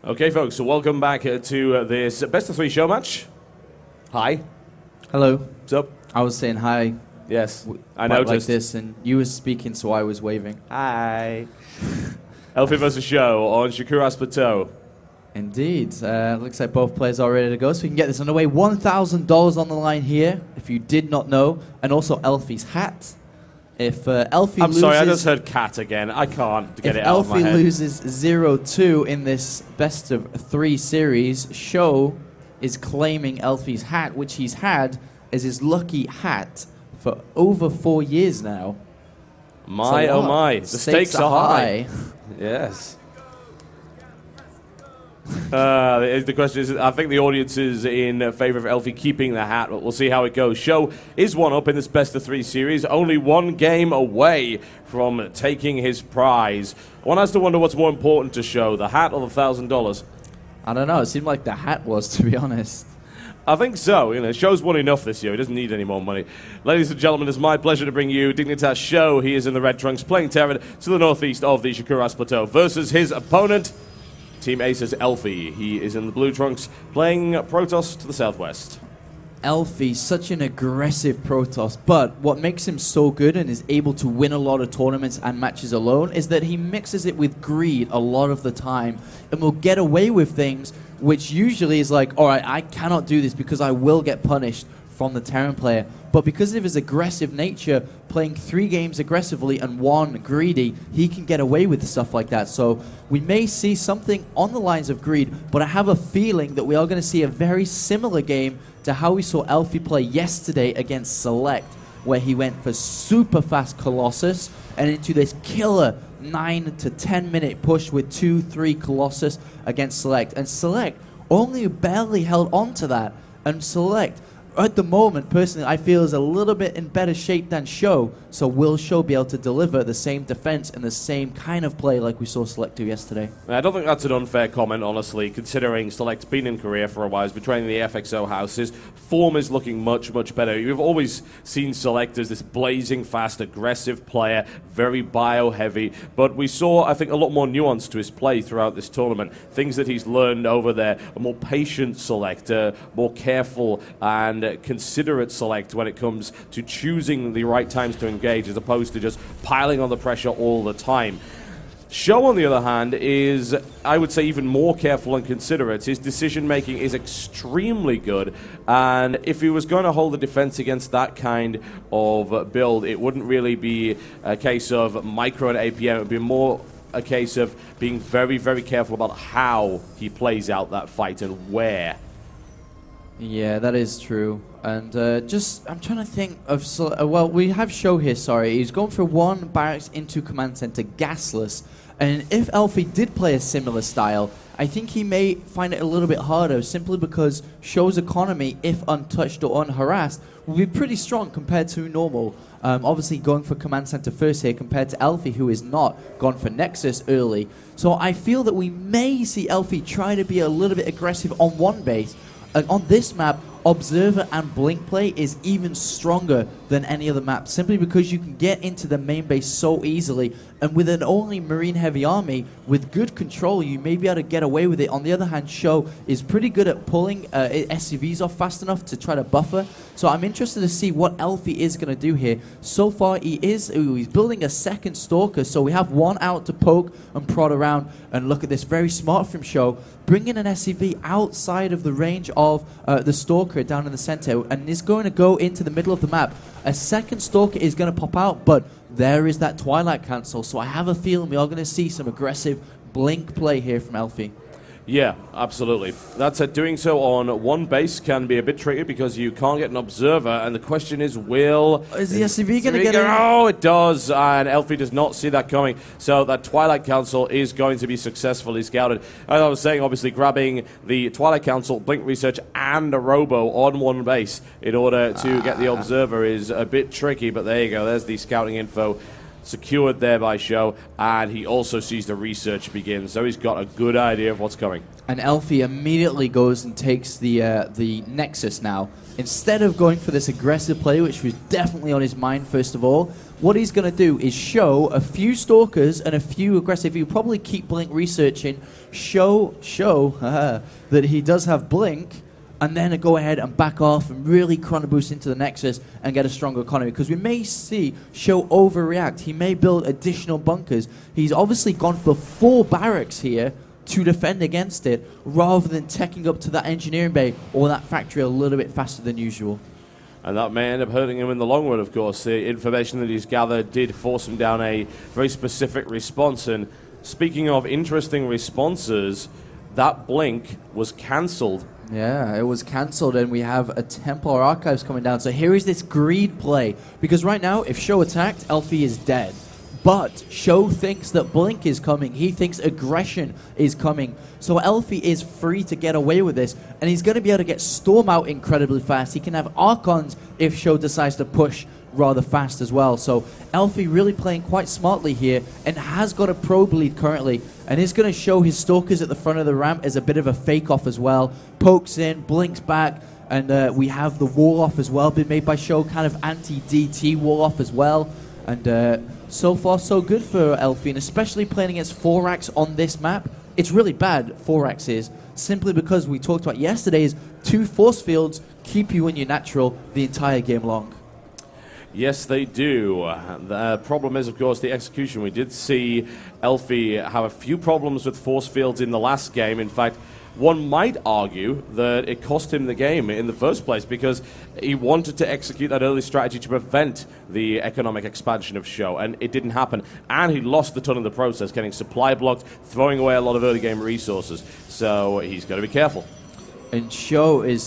Okay, folks, so welcome back to this best of 3 show match. Hi. Hello. What's up? I was saying hi. Yes, I noticed. Like this, and you were speaking, so I was waving. Hi. Elfi versus Sjow on Shakura's Plateau. Indeed. Looks like both players are ready to go, so we can get this underway. $1,000 on the line here, if you did not know, and also Elfi's hat. If Elfi I'm loses, sorry, I just heard cat again. I can't get it out of my head. If Elfi loses 0-2 in this best of 3 series, Sjow is claiming Elfi's hat, which he's had as his lucky hat for over 4 years now. My, oh my. The stakes are high. Yes. The question is, I think the audience is in favor of Elfi keeping the hat, but we'll see how it goes. Sjow is one up in this best of 3 series, only 1 game away from taking his prize. One has to wonder what's more important to Sjow, the hat or the $1,000? I don't know. It seemed like the hat was, to be honest. I think so. You know, Sjow's won enough this year. He doesn't need any more money. Ladies and gentlemen, it's my pleasure to bring you Dignitas Sjow. He is in the red trunks, playing Terran to the northeast of the Shakura's Plateau versus his opponent, Team ASUS Elfi. He is in the blue trunks, playing Protoss to the southwest. Elfi, such an aggressive Protoss, but what makes him so good and is able to win a lot of tournaments and matches alone is that he mixes it with greed a lot of the time and will get away with things which usually is like, all right, I cannot do this because I will get punished from the Terran player. But because of his aggressive nature, playing 3 games aggressively and 1 greedy, he can get away with stuff like that. So we may see something on the lines of greed, but I have a feeling that we are going to see a very similar game to how we saw Elfi play yesterday against Select, where he went for super fast Colossus and into this killer 9 to 10 minute push with 2-3 Colossus against Select. And Select only barely held on to that. And Select, at the moment, personally, I feel is a little bit in better shape than Sjow. So will Sjow be able to deliver the same defense and the same kind of play like we saw Select do yesterday? I don't think that's an unfair comment, honestly, considering Select's been in Korea for a while. He's been training the FXO houses. Form is looking much, much better. You've always seen Select as this blazing fast, aggressive player, very bio-heavy. But we saw, I think, a lot more nuance to his play throughout this tournament. Things that he's learned over there. A more patient Select, more careful and considerate Select when it comes to choosing the right times to engage as opposed to just piling on the pressure all the time. Sjow, on the other hand, is, I would say, even more careful and considerate. His decision-making is extremely good, and if he was going to hold the defense against that kind of build, it wouldn't really be a case of micro and APM. It would be more a case of being very, very careful about how he plays out that fight and where. Yeah, that is true. And I'm trying to think of... well, we have Sjow here, sorry. He's going for 1 barracks into command center, gasless. And if Elfi did play a similar style, I think he may find it a little bit harder simply because Sjow's economy, if untouched or unharassed, will be pretty strong compared to normal. Obviously going for command center first here compared to Elfi, who is not gone for Nexus early. So I feel that we may see Elfi try to be a little bit aggressive on 1 base. On this map, Observer and Blink play is even stronger than any other map, simply because you can get into the main base so easily, and with an only Marine heavy army, with good control, you may be able to get away with it. On the other hand, Sjow is pretty good at pulling SCVs off fast enough to try to buffer, so I'm interested to see what Elfi is going to do here. So far, he's building a second Stalker, so we have 1 out to poke and prod around, and look at this, very smart from Sjow, bringing an SCV outside of the range of the Stalker down in the center, and is going to go into the middle of the map. A second Stalker is going to pop out, but there is that Twilight Cancel, so I have a feeling we are going to see some aggressive Blink play here from Elfi. Yeah, absolutely. That said, doing so on 1 base can be a bit tricky because you can't get an observer, and the question is, is the SCV going to get it? Oh, it does, and Elfi does not see that coming, so that Twilight Council is going to be successfully scouted. As I was saying, obviously, grabbing the Twilight Council, Blink Research, and a Robo on 1 base in order to get the observer is a bit tricky, but there you go, there's the scouting info. secured there by Sjow, and he also sees the research begin, so he's got a good idea of what's coming. And Elfi immediately goes and takes the Nexus now. Instead of going for this aggressive play, which was definitely on his mind first of all, what he's going to do is show a few Stalkers and a few aggressive. He'll probably keep Blink researching, show that he does have Blink, and then go ahead and back off and really chrono boost into the Nexus and get a stronger economy. Because we may see Sjow overreact. He may build additional bunkers. He's obviously gone for 4 barracks here to defend against it, rather than teching up to that engineering bay or that factory a little bit faster than usual. And that may end up hurting him in the long run, of course. The information that he's gathered did force him down a very specific response. And speaking of interesting responses, that Blink was cancelled. Yeah, it was cancelled, and we have a Templar Archives coming down. So here is this greed play. Because right now, if Sjow attacked, Elfi is dead. But Sjow thinks that Blink is coming. He thinks aggression is coming. So Elfi is free to get away with this. And he's going to be able to get Storm out incredibly fast. He can have Archons if Sjow decides to push rather fast as well. So Elfi really playing quite smartly here and has got a probe lead currently. And is going to show his Stalkers at the front of the ramp as a bit of a fake-off as well. Pokes in, blinks back. And we have the wall-off as well, been made by Sjow, kind of anti-DT wall-off as well. And so far, so good for Elfi, and especially playing against 4-racks on this map. It's really bad, 4-racks is, simply because we talked about yesterday is 2 force fields keep you in your natural the entire game long. Yes, they do. The problem is, of course, the execution. We did see Elfi have a few problems with force fields in the last game. In fact, one might argue that it cost him the game in the first place because he wanted to execute that early strategy to prevent the economic expansion of Sjow, and it didn't happen. And he lost a ton in the process, getting supply blocked, throwing away a lot of early game resources. So he's got to be careful. And Sjow is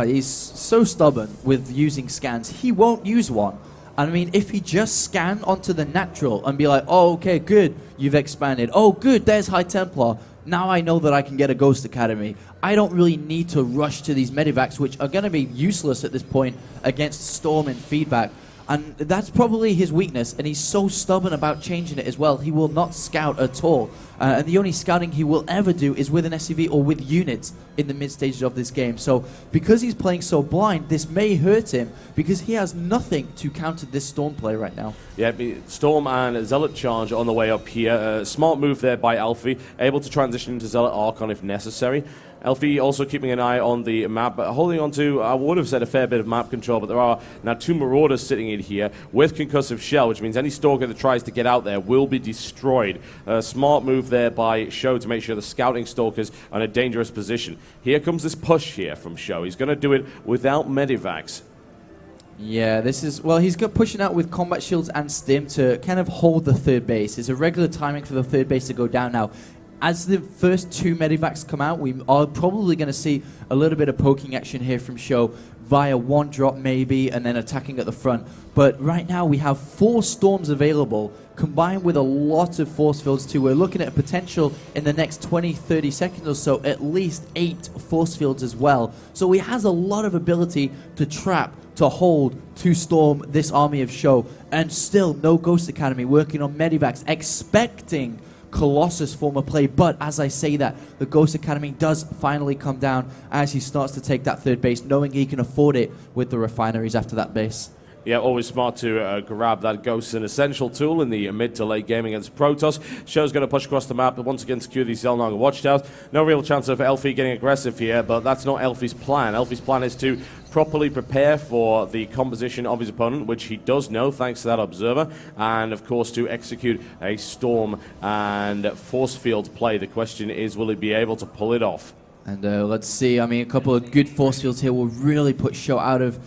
he's so stubborn with using scans. He won't use one. I mean, if he just scanned onto the natural and be like, oh, okay, good, you've expanded. Oh, good, there's High Templar. Now I know that I can get a Ghost Academy. I don't really need to rush to these medivacs, which are going to be useless at this point against Storm and feedback. And that's probably his weakness, and he's so stubborn about changing it as well. He will not scout at all. And the only scouting he will ever do is with an SCV or with units in the mid stages of this game. So because he's playing so blind, this may hurt him because he has nothing to counter this Storm play right now. Yeah, Storm and Zealot charge on the way up here. Smart move there by Elfi, able to transition into Zealot Archon if necessary. Elfi also keeping an eye on the map, but holding on to, I would have said, a fair bit of map control, but there are now 2 Marauders sitting in here with Concussive Shell, which means any Stalker that tries to get out there will be destroyed. Smart move there by Sjow to make sure the Scouting Stalkers are in a dangerous position. Here comes this push here from Sjow. He's going to do it without Medivacs. Yeah, this is, well, he's got pushing out with Combat Shields and Stim to kind of hold the third base. It's a regular timing for the third base to go down now. As the first 2 medivacs come out, we are probably going to see a little bit of poking action here from Sjow via 1 drop maybe and then attacking at the front. But right now we have 4 Storms available combined with a lot of force fields too. We're looking at a potential in the next 20-30 seconds or so at least 8 force fields as well. So he has a lot of ability to trap, to hold, to storm this army of Sjow, and still no Ghost Academy working on medivacs, expecting Colossus form of play. But as I say that, the Ghost Academy does finally come down as he starts to take that third base, knowing he can afford it with the refineries after that base. Yeah, always smart to grab that Ghost, an essential tool in the mid to late game against Protoss. Show's going to push across the map, but once again secure these Zelnaga watchtowers. No real chance of Elfi getting aggressive here, but that's not Elfi's plan. Elfi's plan is to properly prepare for the composition of his opponent, which he does know thanks to that observer, and of course to execute a Storm and force field play. The question is, will he be able to pull it off? And let's see. I mean, a couple of good force fields here will really put Sjow out of...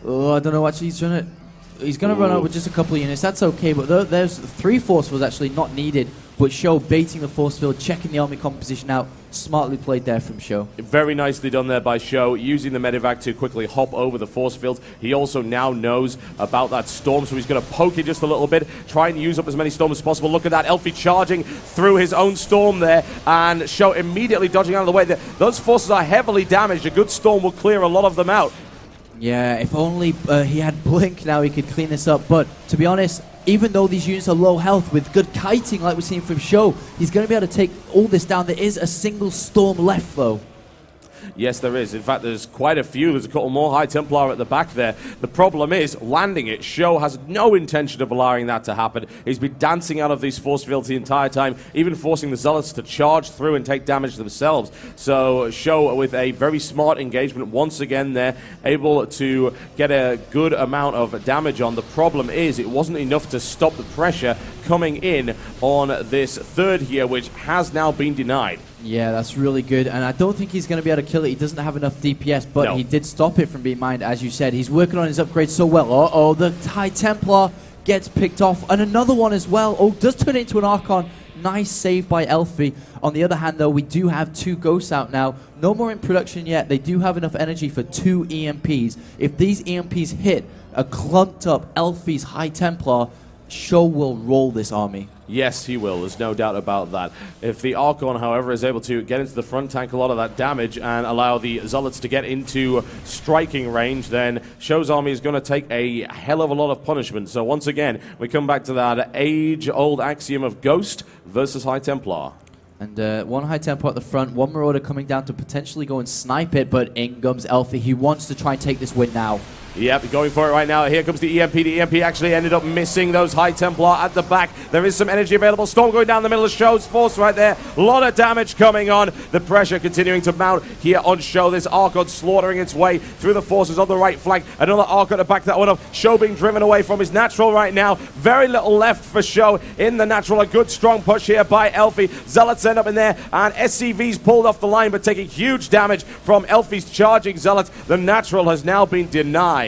Oh, I don't know. Actually, he's going to run out with just a couple of units. That's okay, but there's 3 force fields actually not needed. But Sjow baiting the force field, checking the army composition out. Smartly played there from Sjow. Very nicely done there by Sjow, using the medivac to quickly hop over the force field. He also now knows about that Storm, so he's going to poke it just a little bit, try and use up as many Storms as possible. Look at that, Elfi charging through his own Storm there, and Sjow immediately dodging out of the way. Those forces are heavily damaged. A good Storm will clear a lot of them out. Yeah, if only he had Blink now, he could clean this up. But to be honest, even though these units are low health, with good kiting like we're seeing from Sjow, he's going to be able to take all this down. There is a single storm left, though. Yes, there is. In fact, there's quite a few. There's a couple more High Templar at the back there. The problem is landing it. Sjow has no intention of allowing that to happen. He's been dancing out of these force fields the entire time, even forcing the Zealots to charge through and take damage themselves. So Sjow, with a very smart engagement once again there, able to get a good amount of damage on. The problem is it wasn't enough to stop the pressure coming in on this third here, which has now been denied. Yeah, that's really good, and I don't think he's going to be able to kill it. He doesn't have enough DPS, but No. he did stop it from being mined, as you said. He's working on his upgrades so well. Uh-oh, the High Templar gets picked off, and another one as well. Oh, does turn it into an Archon. Nice save by Elfi. On the other hand, though, we do have 2 Ghosts out now. No more in production yet. They do have enough energy for 2 EMPs. If these EMPs hit a clumped up Elfi's High Templar, Sjow will roll this army. Yes, he will. There's no doubt about that. If the Archon, however, is able to get into the front, tank a lot of that damage, and allow the Zealots to get into striking range, then Show's army is going to take a hell of a lot of punishment. So once again, we come back to that age-old axiom of Ghost versus High Templar. And 1 High Templar at the front, 1 Marauder coming down to potentially go and snipe it, but in comes Elfi. He wants to try and take this win now. Yep, going for it right now. Here comes the EMP. The EMP actually ended up missing those High Templar at the back. There is some energy available. Storm going down the middle of Show's force right there. A lot of damage coming on. The pressure continuing to mount here on Sjow. This Archon slaughtering its way through the forces on the right flank. Another Archon to back that one up. Sjow being driven away from his natural right now. Very little left for Sjow in the natural. A good strong push here by Elfi. Zealots end up in there, and SCV's pulled off the line, but taking huge damage from Elfi's charging Zealots. The natural has now been denied.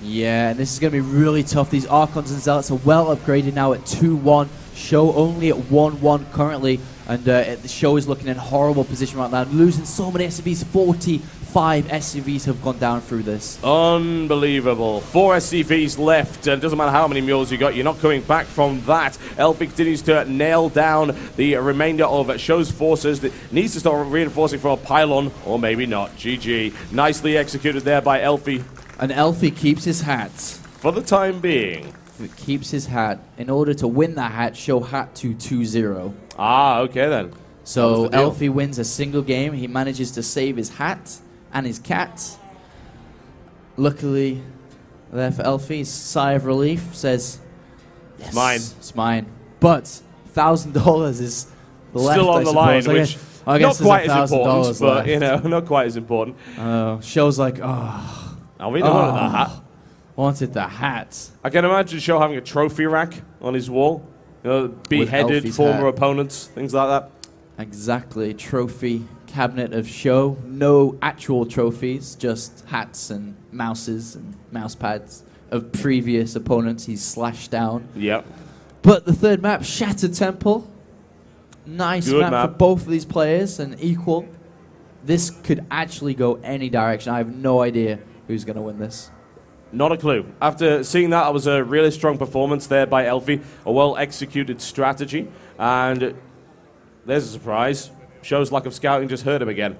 Yeah, and this is going to be really tough. These Archons and Zealots are well upgraded now at 2-1. Sjow only at 1-1 currently, and the Sjow is looking in horrible position right now. Losing so many SCVs. 45 SCVs have gone down through this. Unbelievable. 4 SCVs left, and doesn't matter how many mules you got, you're not coming back from that. Elfi continues to nail down the remainder of Show's forces. That needs to start reinforcing from a pylon, or maybe not. GG. Nicely executed there by Elfi. And Elfi keeps his hat. For the time being. He keeps his hat. In order to win that hat, Sjow had to 2-0. Ah, okay then. So Elfi wins a single game. He manages to save his hat and his cat. Luckily, there for Elfi, sigh of relief, says, yes, it's mine. It's mine. But $1,000 is the left, still on the line, which I guess not quite as important, but left. you know, not quite as important. Show's like, oh. I really wanted the hat. Wanted the hat. I can imagine Sjow having a trophy rack on his wall. You know, beheaded former opponents, things like that. Exactly. Trophy cabinet of Sjow. No actual trophies, just hats and mouses and mouse pads of previous opponents he's slashed down. Yep. But the third map, Shattered Temple. Nice map for both of these players and equal. This could actually go any direction. I have no idea who's going to win this. Not a clue. After seeing that, it was a really strong performance there by Elfi. A well-executed strategy. And there's a surprise. Show's lack of scouting just hurt him again.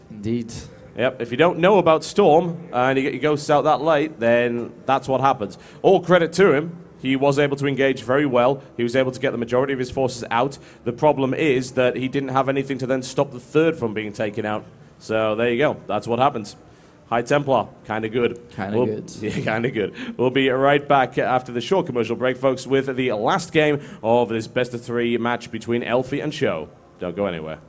Indeed. Yep, if you don't know about Storm and you get your ghosts out that late, then that's what happens. All credit to him. He was able to engage very well. He was able to get the majority of his forces out. The problem is that he didn't have anything to then stop the third from being taken out. So there you go. That's what happens. High Templar, kind of good. Kind of good. Yeah, kind of good. We'll be right back after the short commercial break, folks, with the last game of this best-of-3 match between Elfi and Sjow. Don't go anywhere.